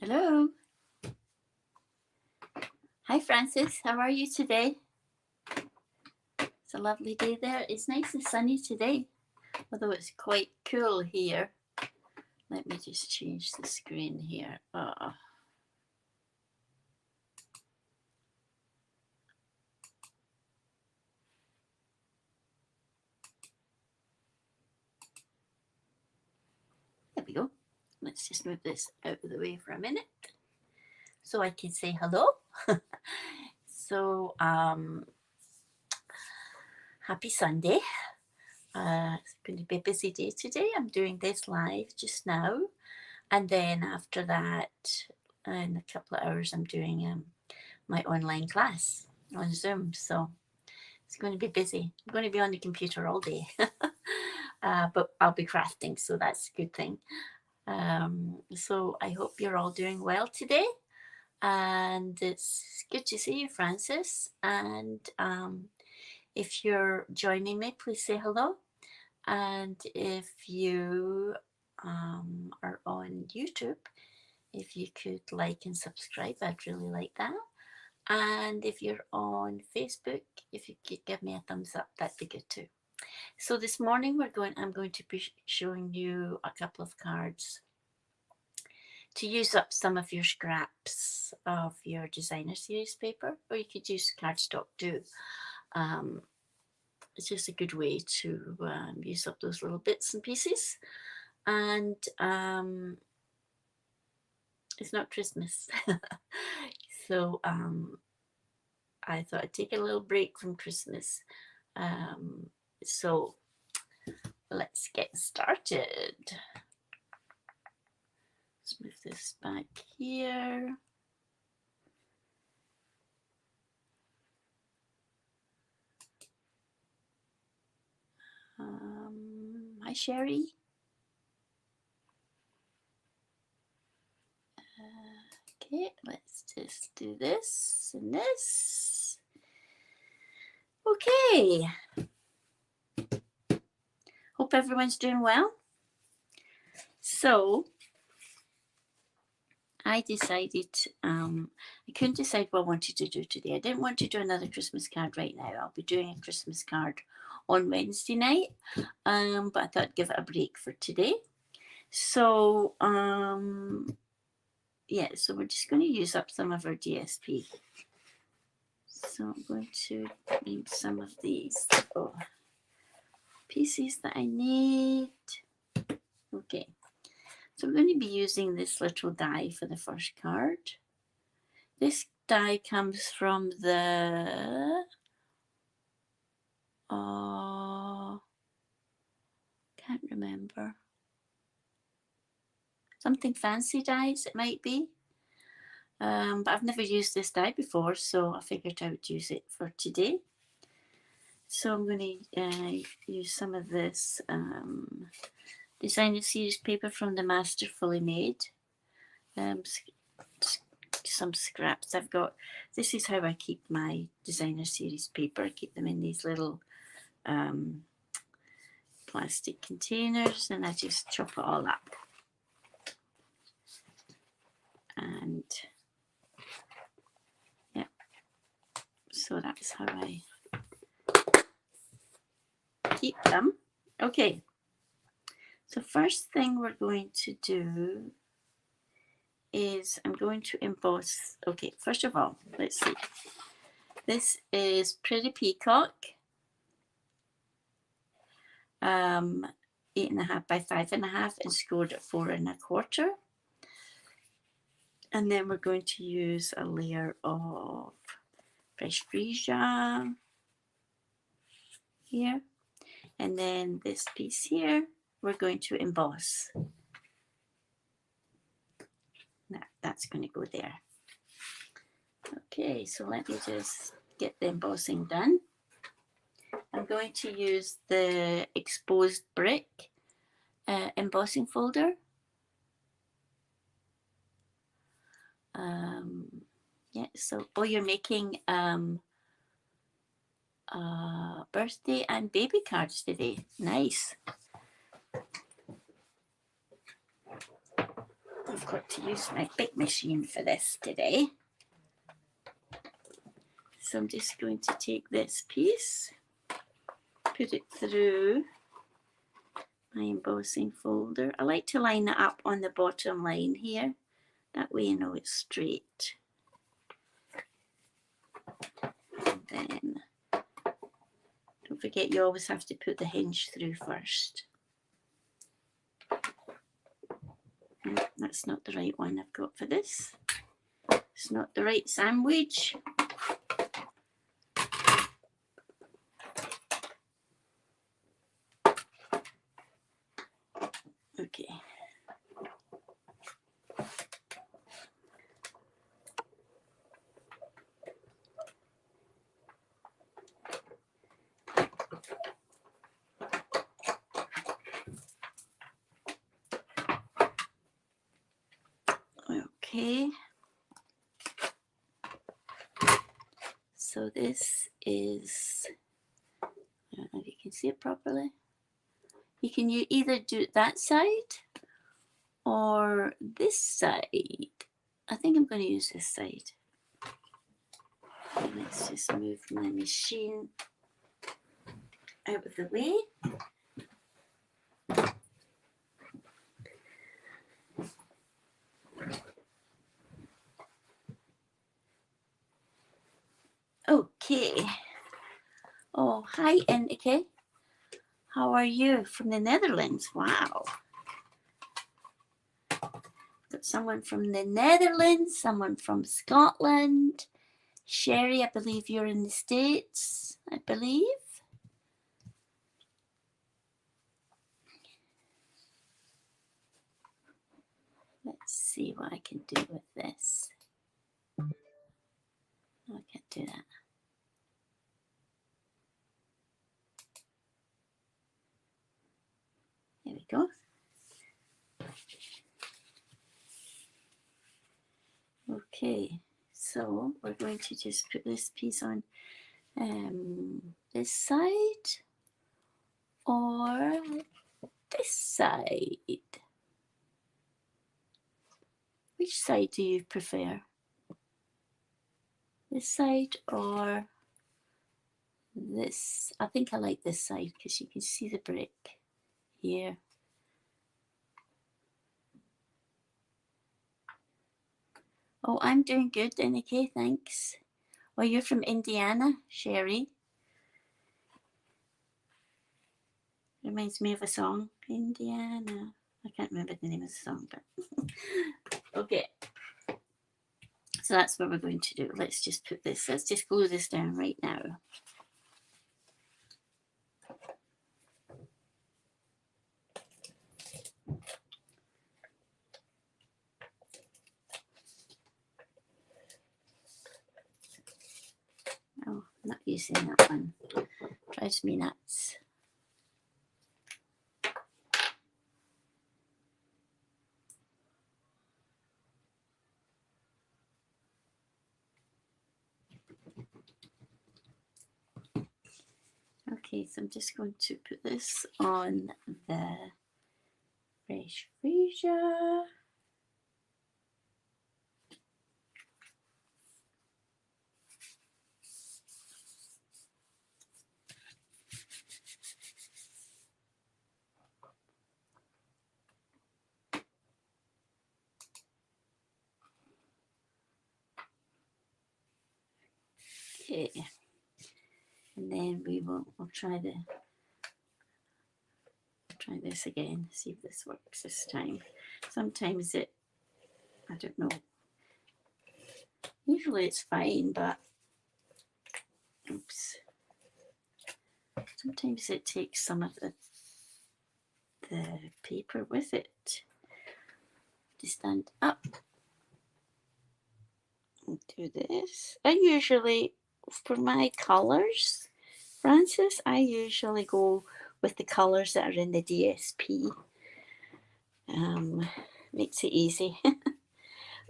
Hello. Hi, Francis. How are you today? It's a lovely day there. It's nice and sunny today, although it's quite cool here. Let me just change the screen here. Oh. There we go. Let's just move this out of the way for a minute so I can say hello. So, happy Sunday. It's going to be a busy day today. I'm doing this live just now. And then after that, in a couple of hours, I'm doing my online class on Zoom. So it's going to be busy. I'm going to be on the computer all day. But I'll be crafting, so that's a good thing. So I hope you're all doing well today. And it's good to see you, Francis. And if you're joining me, please say hello. And if you are on YouTube, if you could like and subscribe, I'd really like that. And if you're on Facebook, if you could give me a thumbs up, that'd be good too. So this morning I'm going to be showing you a couple of cards to use up some of your scraps of your designer series paper, or you could use cardstock too. It's just a good way to use up those little bits and pieces. And it's not Christmas. So I thought I'd take a little break from Christmas. So let's get started. Let's move this back here. Hi, Sherry. Okay, let's just do this and this. Okay. Hope everyone's doing well. So I decided, I couldn't decide what I wanted to do today. I didn't want to do another Christmas card right now. I'll be doing a Christmas card on Wednesday night, but I thought I'd give it a break for today. So, yeah, so we're just going to use up some of our DSP. So I'm going to need some of these pieces that I need. Okay, so I'm going to be using this little die for the first card. This die comes from the can't remember, something fancy dies it might be, but I've never used this die before, so I figured I would use it for today. So I'm going to use some of this designer series paper from the Masterfully Made. Some scraps I've got. This is how I keep my designer series paper. I keep them in these little plastic containers, and I just chop it all up. And yeah, so that's how I keep them. Okay, so first thing we're going to do is I'm going to emboss. Okay, first of all, let's see. This is Pretty Peacock, 8.5 by 5.5 and scored at 4 1/4. And then we're going to use a layer of fresh freesia here. And then this piece here, we're going to emboss. Now that's going to go there. Okay, so let me just get the embossing done. I'm going to use the exposed brick embossing folder. Yeah, so, oh, you're making birthday and baby cards today. Nice. I've got to use my big machine for this today. So I'm just going to take this piece, put it through my embossing folder. I like to line it up on the bottom line here. That way you know it's straight. And then don't forget you always have to put the hinge through first. No, that's not the right one I've got for this. It's not the right sandwich. Okay. Okay. So this is, I don't know if you can see it properly. You can either do that side or this side. I think I'm going to use this side. Let's just move my machine out of the way. Okay. Oh, hi, Enrique. How are you? From the Netherlands. Wow. Got someone from the Netherlands, someone from Scotland. Sherry, I believe you're in the States, I believe. Let's see what I can do with this. No, I can't do that. There we go. Okay, so we're going to just put this piece on this side or this side. Which side do you prefer? This side or this? I think I like this side because you can see the brick here. Oh, I'm doing good, Enrique, thanks. Oh, you're from Indiana, Sherry. Reminds me of a song, Indiana. I can't remember the name of the song, but okay. So that's what we're going to do. Let's just put this, let's just glue this down right now. Oh, I'm not using that one. Drives me nuts. Okay, so I'm just going to put this on the fresh freezer. Okay, and then we'll try this again, see if this works this time. Sometimes I don't know. Usually it's fine, but oops. Sometimes it takes some of the paper with it. To stand up and do this. I usually, for my colours, Francis, I usually go with the colours that are in the DSP. Makes it easy.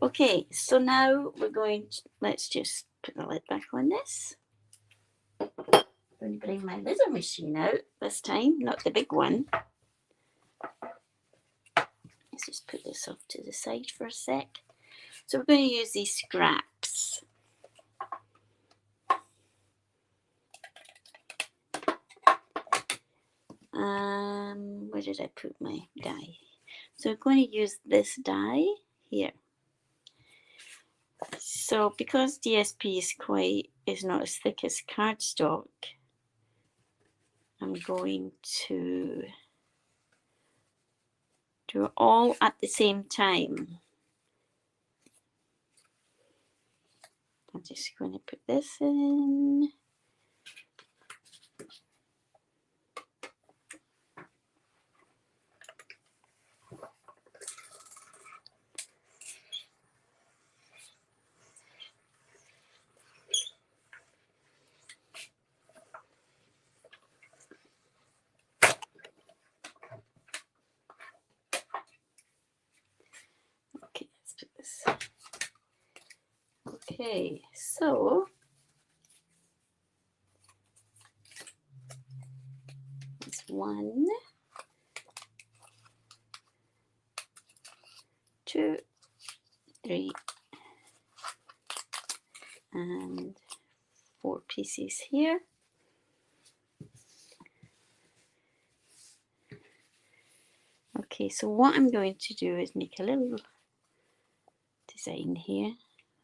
Okay, so now we're going to, let's just put the lid back on this. I'm going to bring my laser machine out this time, not the big one. Let's just put this off to the side for a sec. So we're going to use these scraps. Where did I put my die? So I'm going to use this die here. So because DSP is not as thick as cardstock, I'm going to do it all at the same time. I'm just going to put this in. Okay, let's put this. Okay, so it's 1, 2, 3, and 4 pieces here. Okay, so what I'm going to do is make a little design here.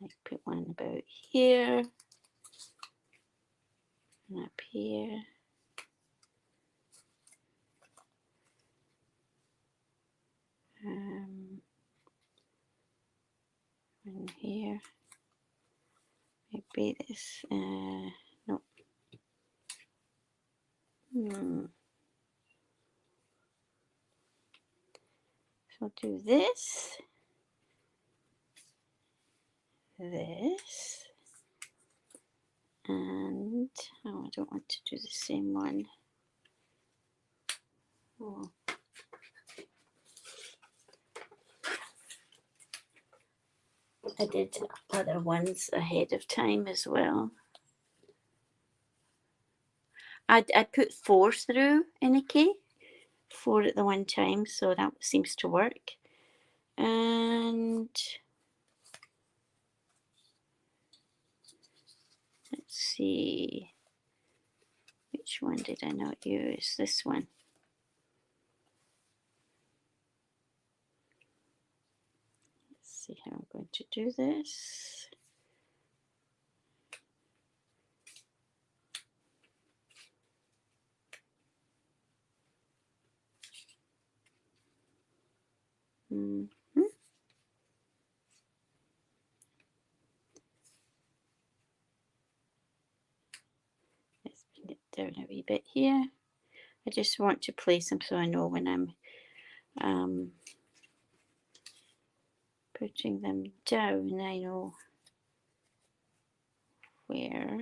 Like put one about here and up here. In here. Maybe this. No. So I'll do this. This. And oh, I don't want to do the same one. Oh. I did other ones ahead of time as well. I put 4 through in a key, 4 at the one time, so that seems to work. And let's see, which one did I not use? This one. Let's see how I'm going to do this. Let's bring it down a wee bit here. I just want to place them so I know when I'm putting them down, I know where.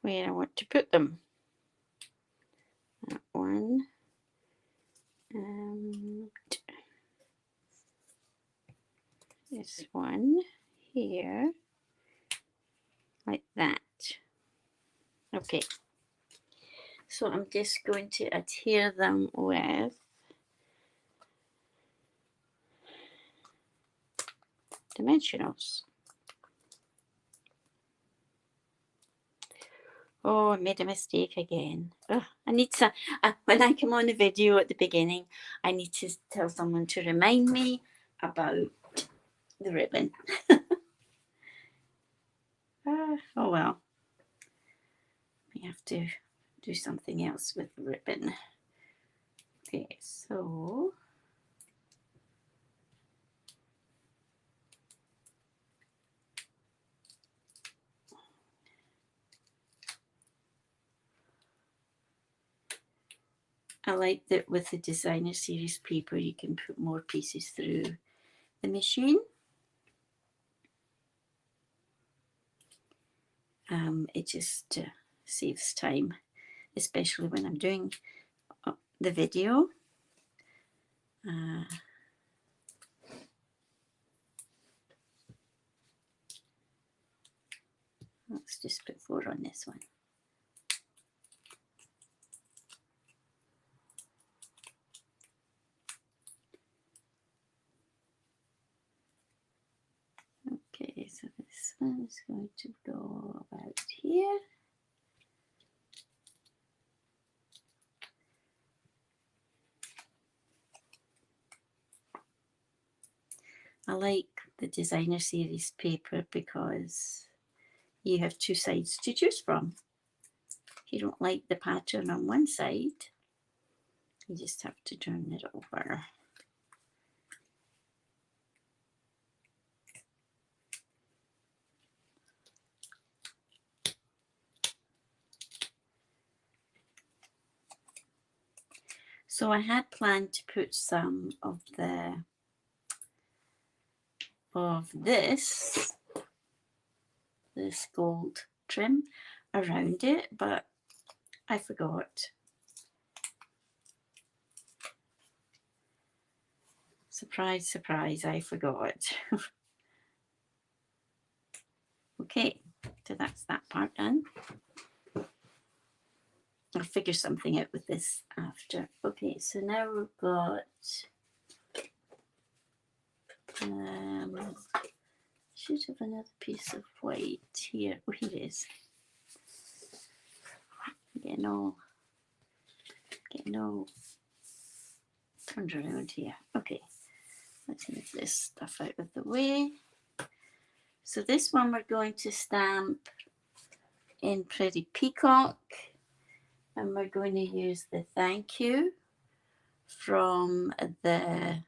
Where I want to put them. That one. And this one here. Like that. Okay. So I'm just going to adhere them with dimensionals. Oh, I made a mistake again. Oh, I need to, when I come on the video at the beginning, I need to tell someone to remind me about the ribbon. Oh well. We have to do something else with the ribbon. Okay, so I like that with the designer series paper you can put more pieces through the machine. It just saves time. especially when I'm doing the video. Let's just put 4 on this one. Okay, so this one is going to go about here. I like the Designer Series paper because you have 2 sides to choose from. If you don't like the pattern on one side, you just have to turn it over. So I had planned to put some of this gold trim around it, but I forgot. Surprise, surprise, I forgot. Okay, so that's that part done. I'll figure something out with this after. Okay, so now we've got should have another piece of white here. Oh, here it is. Getting all turned around here. Okay, let's move this stuff out of the way. So this one we're going to stamp in Pretty Peacock, and we're going to use the thank you from the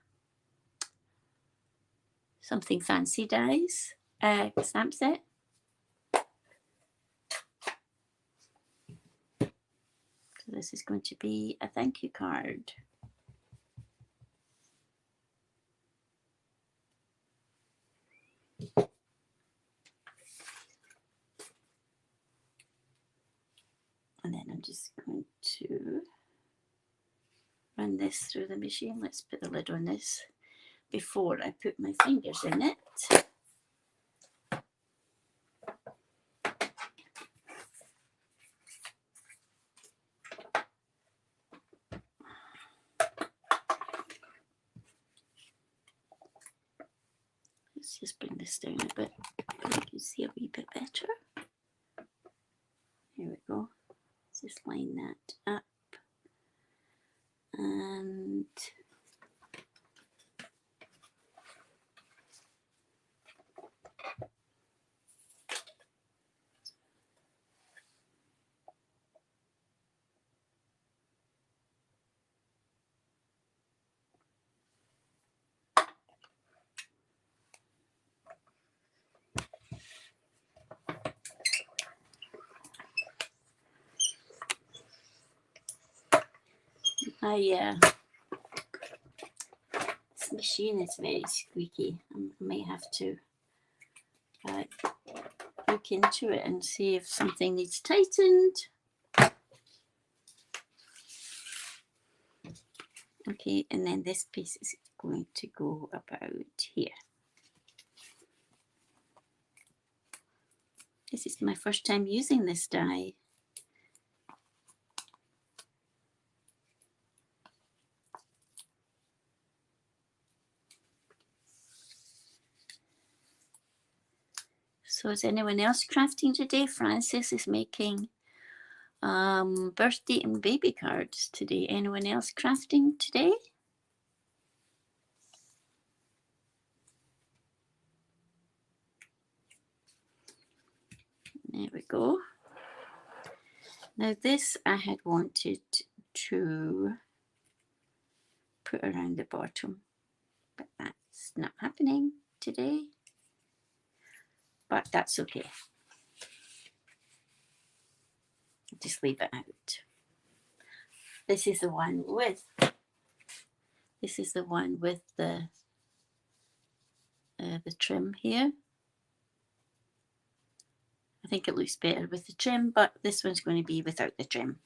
Something Fancy Dies stamp set. So this is going to be a thank you card. And then I'm just going to run this through the machine. Let's put the lid on this before I put my fingers in it. Let's just bring this down a bit so you can see a wee bit better. Here we go. Let's just line that up. And this machine is very squeaky. I may have to look into it and see if something needs tightened. Okay, and then this piece is going to go about here. This is my first time using this die. So is anyone else crafting today? Frances is making birthday and baby cards today. Anyone else crafting today? There we go. Now this I had wanted to put around the bottom, but that's not happening today. But that's okay. Just leave it out. This is the one with the trim here. I think it looks better with the trim, but this one's going to be without the trim.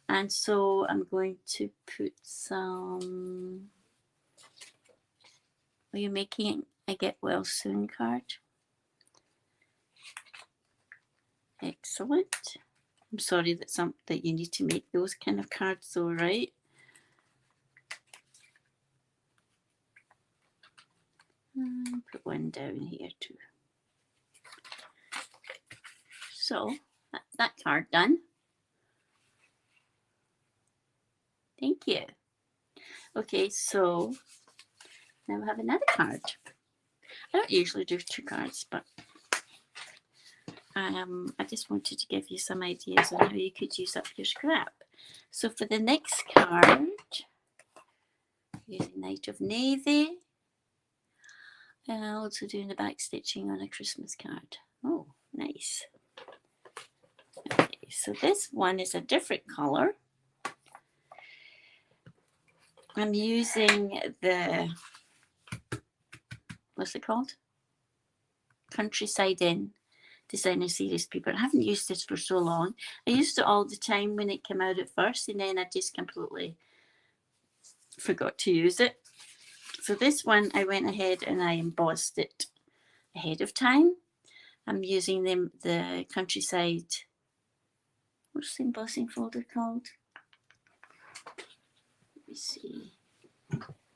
And so I'm going to put some, are you making a get well soon card? Excellent. I'm sorry that you need to make those kind of cards though, right? Put one down here too. So that's that card done. Thank you. Okay, so now we have another card. I don't usually do 2 cards, but I just wanted to give you some ideas on how you could use up your scrap. So for the next card, using Knight of Navy, and also doing the back stitching on a Christmas card. Oh, nice. Okay, so this one is a different colour. I'm using the, what's it called? Countryside Inn Designer Series paper. I haven't used this for so long. I used it all the time when it came out at first, and then I just completely forgot to use it. So this one, I went ahead and I embossed it ahead of time. I'm using the Countryside, what's the embossing folder called? Let me see.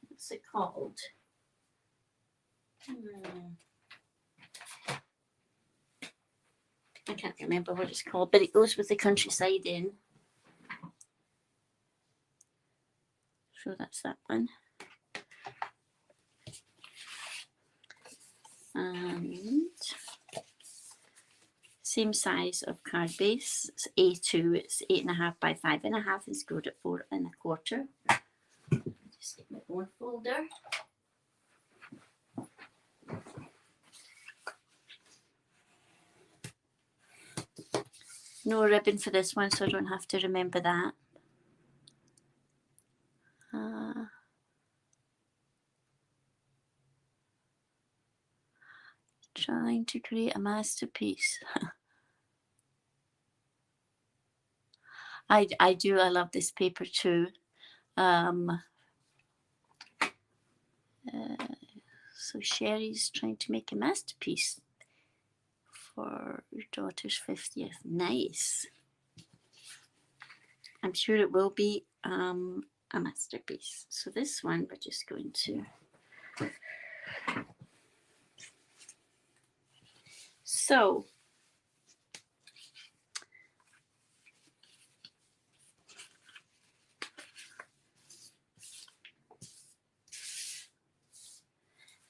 What's it called? I can't remember what it's called, but it goes with the Countryside Inn. So that's that one. And same size of card base. It's A2. It's 8.5 by 5.5 and scored at 4 1/4. Just get my own folder. No ribbon for this one, so I don't have to remember that. Trying to create a masterpiece. I love this paper too. So Sherry's trying to make a masterpiece for your daughter's 50th. Nice. I'm sure it will be a masterpiece. So this one we're just going to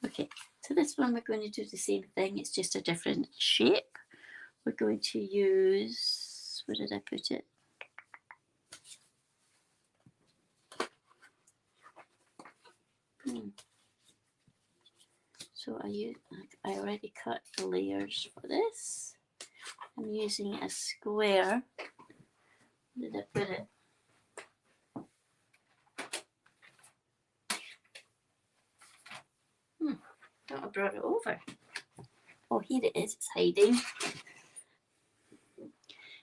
okay, so this one we're going to do the same thing. It's just a different shape. We're going to use, where did I put it? So I already cut the layers for this. I'm using a square. Where did I put it? Thought I brought it over. Oh, here it is. It's hiding.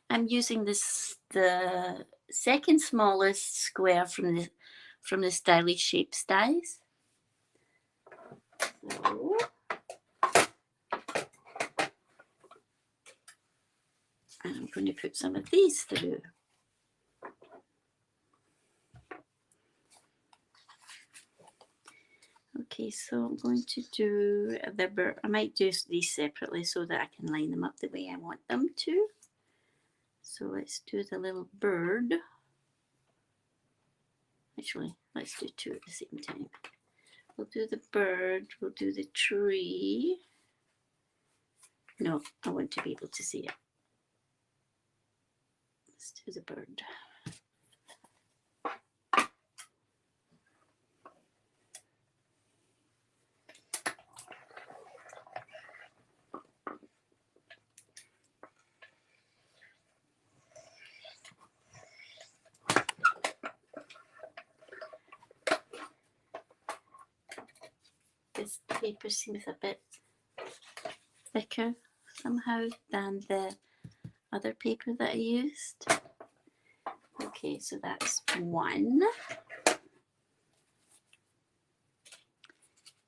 I'm using the second smallest square from the Stylish Shapes dies. So, and I'm going to put some of these through. Okay, so I'm going to do the bird. I might do these separately so that I can line them up the way I want them to. So let's do the little bird. Actually, let's do 2 at the same time. We'll do the bird, we'll do the tree. No, I want to be able to see it. Let's do the bird. This paper seems a bit thicker somehow than the other paper that I used. We'll Okay, so that's one.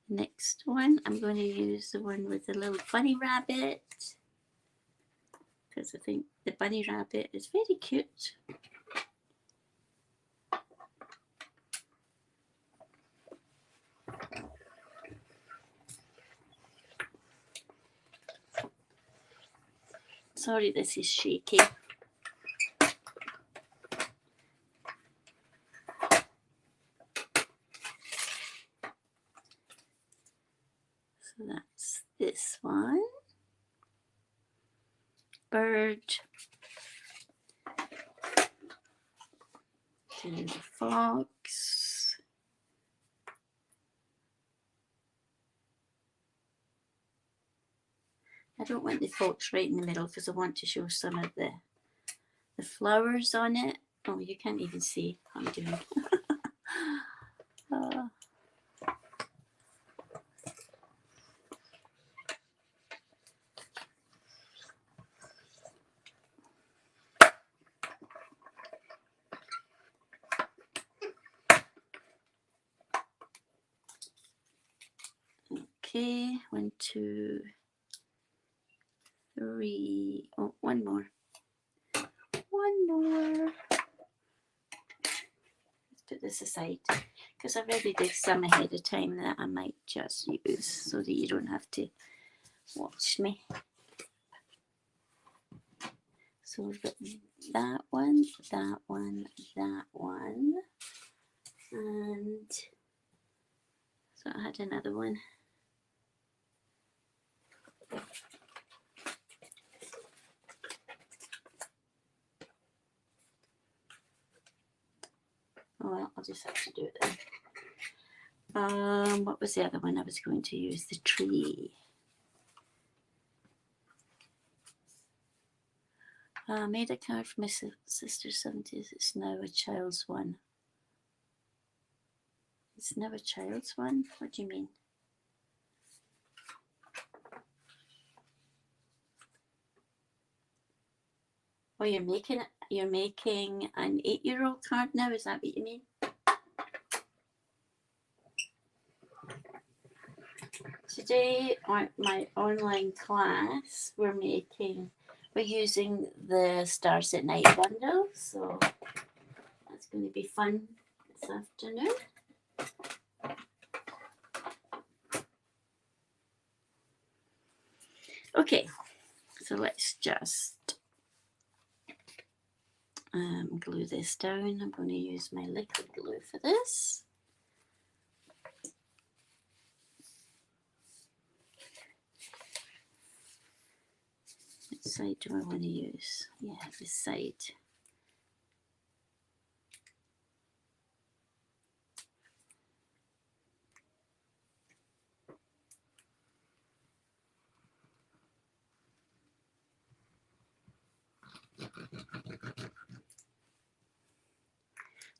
Next one, I'm going to use the one with the little bunny rabbit, because I think the bunny rabbit is very cute. Sorry, this is shaky. So that's this one. Bird. And the fox. I don't want the fox right in the middle because I want to show some of the flowers on it. Oh, you can't even see what I'm doing. Okay, 1, 2, 3. Oh, one more. One more. Let's put this aside because I already did some ahead of time that I might just use so that you don't have to watch me. So we've got that one, that one, that one, and so I had another one. Oh well, I'll just have to do it then. What was the other one I was going to use? The tree. Made a card for my sister's 70s. It's now a child's one. It's now a child's one? What do you mean? Oh, you're making an 8-year-old card now? Is that what you mean? Today, my online class, we're using the Stars at Night bundle, so that's going to be fun this afternoon. Okay, so let's just glue this down. I'm going to use my liquid glue for this. Which side do I want to use? Yeah, this side.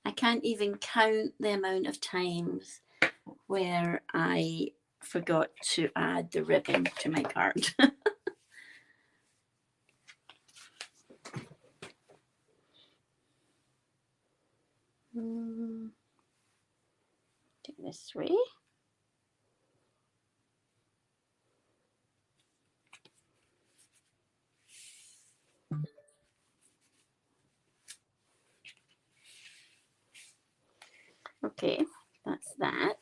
I can't even count the amount of times where I forgot to add the ribbon to my card. Do this way. Okay, that's that.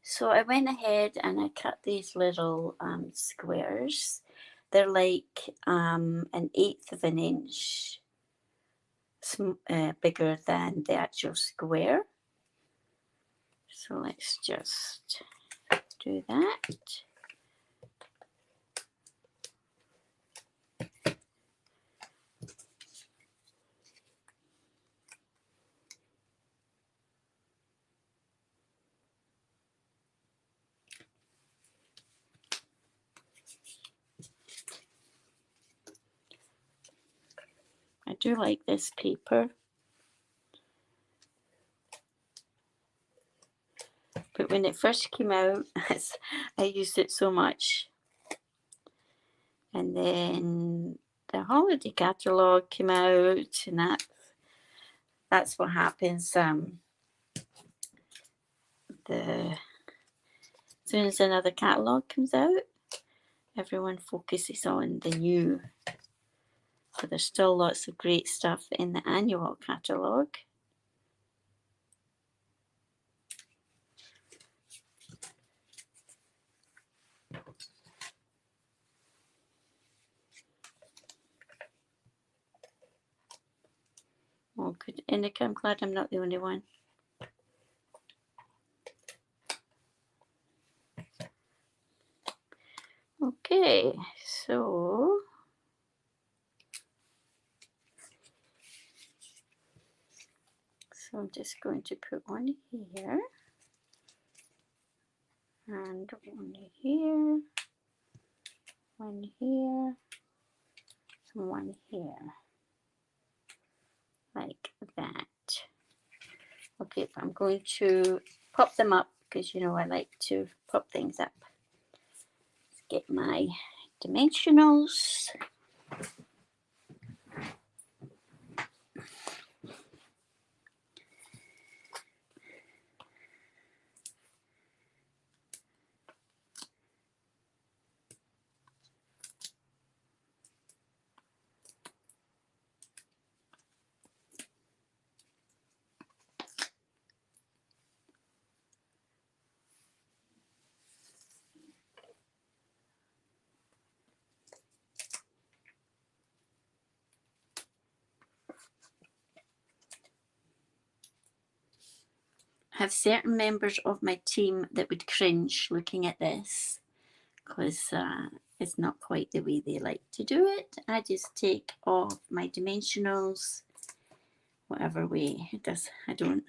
So I went ahead and I cut these little squares. They're like 1/8 of an inch bigger than the actual square. So let's just do that. I do like this paper, but when it first came out, I used it so much, and then the holiday catalogue came out, and that's what happens. As soon as another catalogue comes out, everyone focuses on the new. So there's still lots of great stuff in the annual catalogue. Oh, good. Inika, I'm glad I'm not the only one. Okay, so I'm just going to put one here and one here, one here, and one here, like that. Okay, I'm going to pop them up because you know I like to pop things up. Let's get my dimensionals. I have certain members of my team that would cringe looking at this because it's not quite the way they like to do it. I just take off my dimensionals whatever way it does. I don't,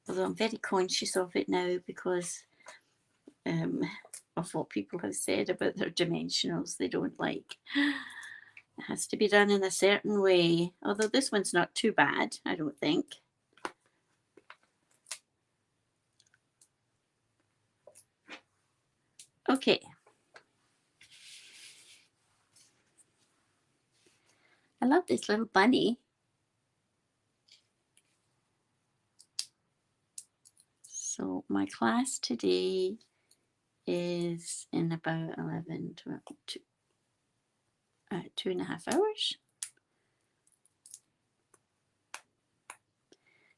although I'm very conscious of it now because of what people have said about their dimensionals they don't like. It has to be done in a certain way, although this one's not too bad, I don't think. Okay. I love this little bunny. So my class today is in about 11, 12, 2.5 hours.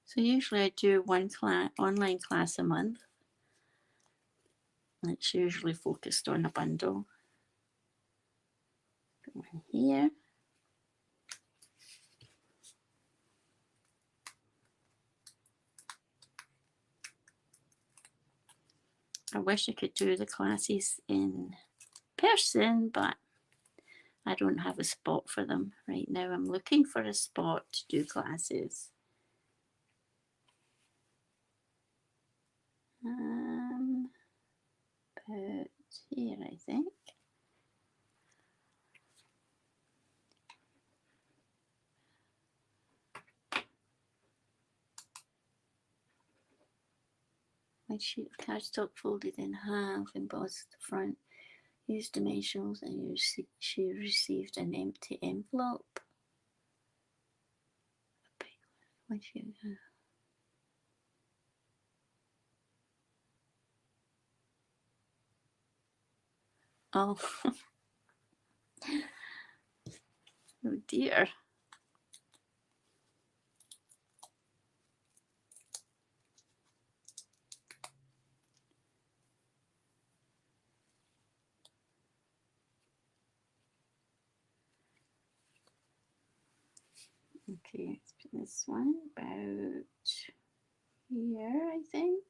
So usually I do one online class a month. And it's usually focused on a bundle. Put one here. I wish I could do the classes in person, but I don't have a spot for them right now. I'm looking for a spot to do classes. About here, I think. My sheet of cardstock folded in half, embossed the front. Used dimensionals, and she received an empty envelope. Oh, oh dear. Okay, let's put this one about here, I think.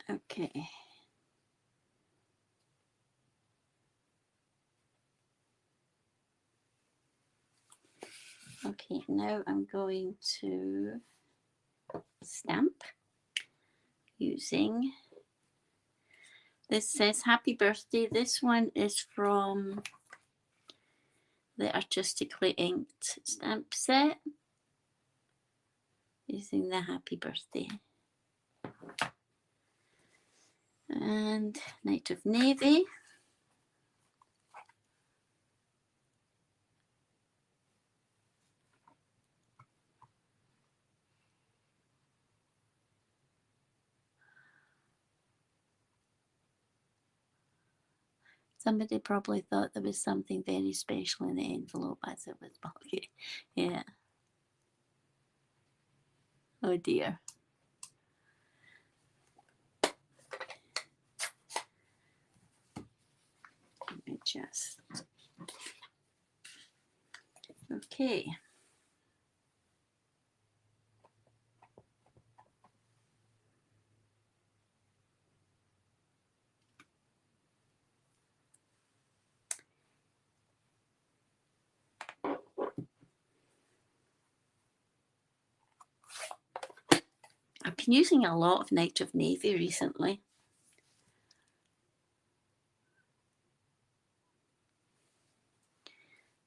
Okay. Okay, now I'm going to stamp using, this says happy birthday. This one is from the Artistically Inked stamp set, using the happy birthday. And Night of Navy. Somebody probably thought there was something very special in the envelope as it was bulky. Yeah. Oh dear. Let me just. Okay. I've been using a lot of Night of Navy recently.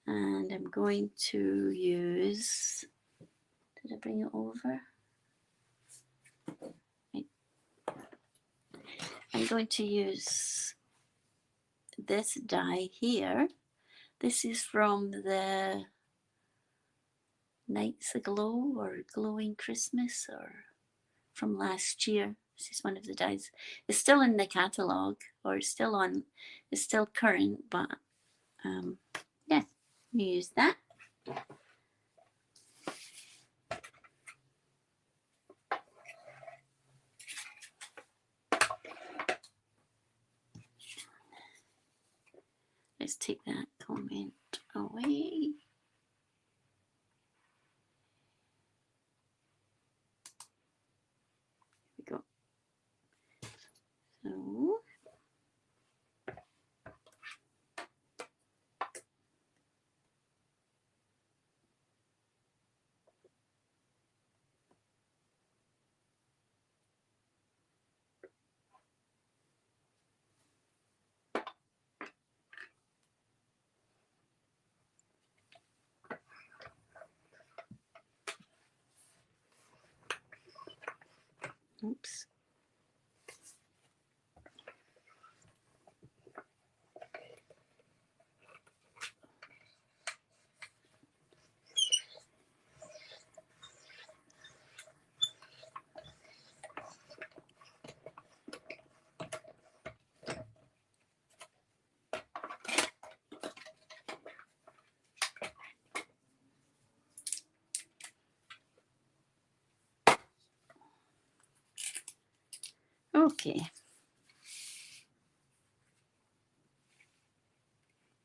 And I'm going to use, did I bring it over? Right. I'm going to use this die here. This is from the Nights Aglow or Glowing Christmas, or from last year. This is one of the dies. It's still in the catalogue, or it's still on, it's still current, but yeah, use that. Let's take that comment away. Here we go. So oops. Okay.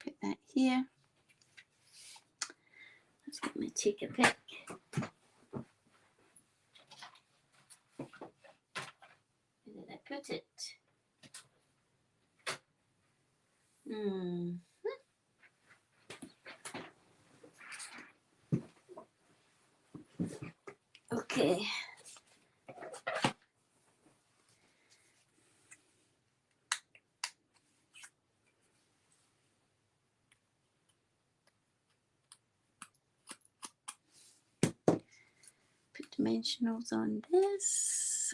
Put that here. Let's let me take a pic. Where did I put it? Okay. Put dimensionals on this.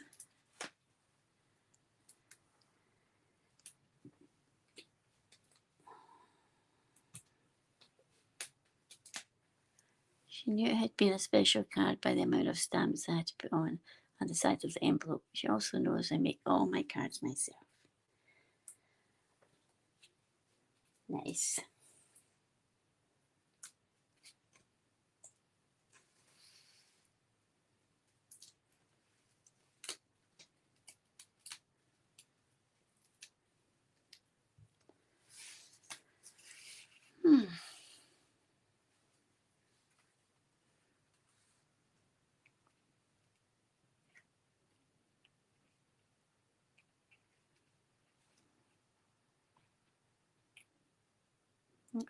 She knew it had been a special card by the amount of stamps I had to put on the side of the envelope. She also knows I make all my cards myself. Nice.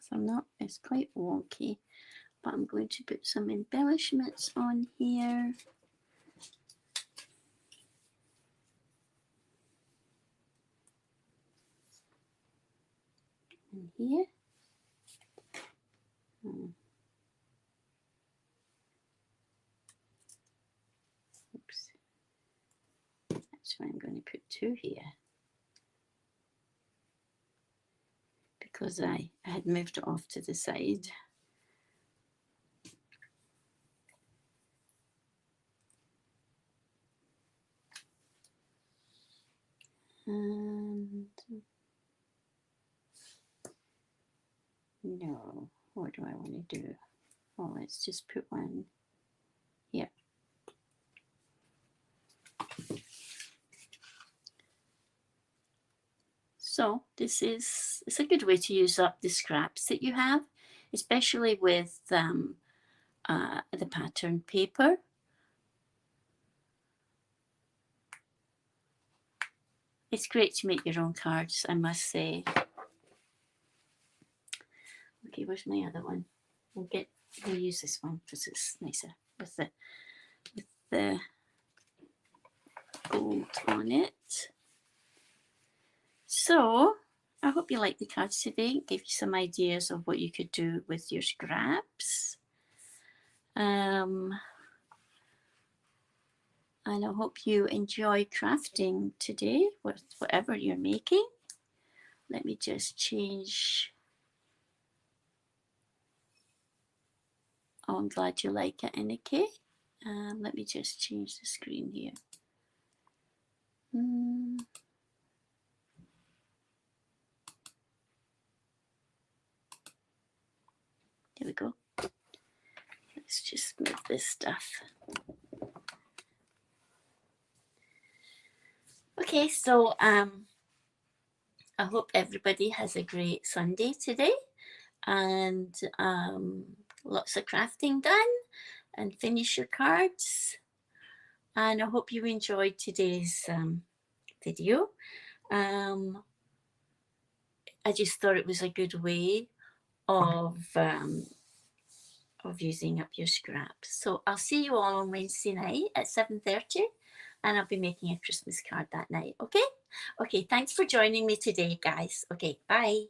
So not, it's quite wonky, but I'm going to put some embellishments on here. in here. Oops. That's why I'm going to put 2 here, because I had moved it off to the side. And no, what do I want to do? Oh, let's just put one here. So it's a good way to use up the scraps that you have, especially with the pattern paper. It's great to make your own cards, I must say. Okay, where's my other one? We'll use this one because it's nicer with the gold on it. So I hope you liked the cards today. Give you some ideas of what you could do with your scraps. And I hope you enjoy crafting today with whatever you're making. Let me just change. Oh, I'm glad you like it, Annika. Let me just change the screen here. There we go. Let's just move this stuff. Okay, so I hope everybody has a great Sunday today, and lots of crafting done, and finish your cards. And I hope you enjoyed today's video. I just thought it was a good way of using up your scraps. So I'll see you all on Wednesday night at 7:30, and I'll be making a Christmas card that night. Okay, thanks for joining me today, guys. Okay, bye.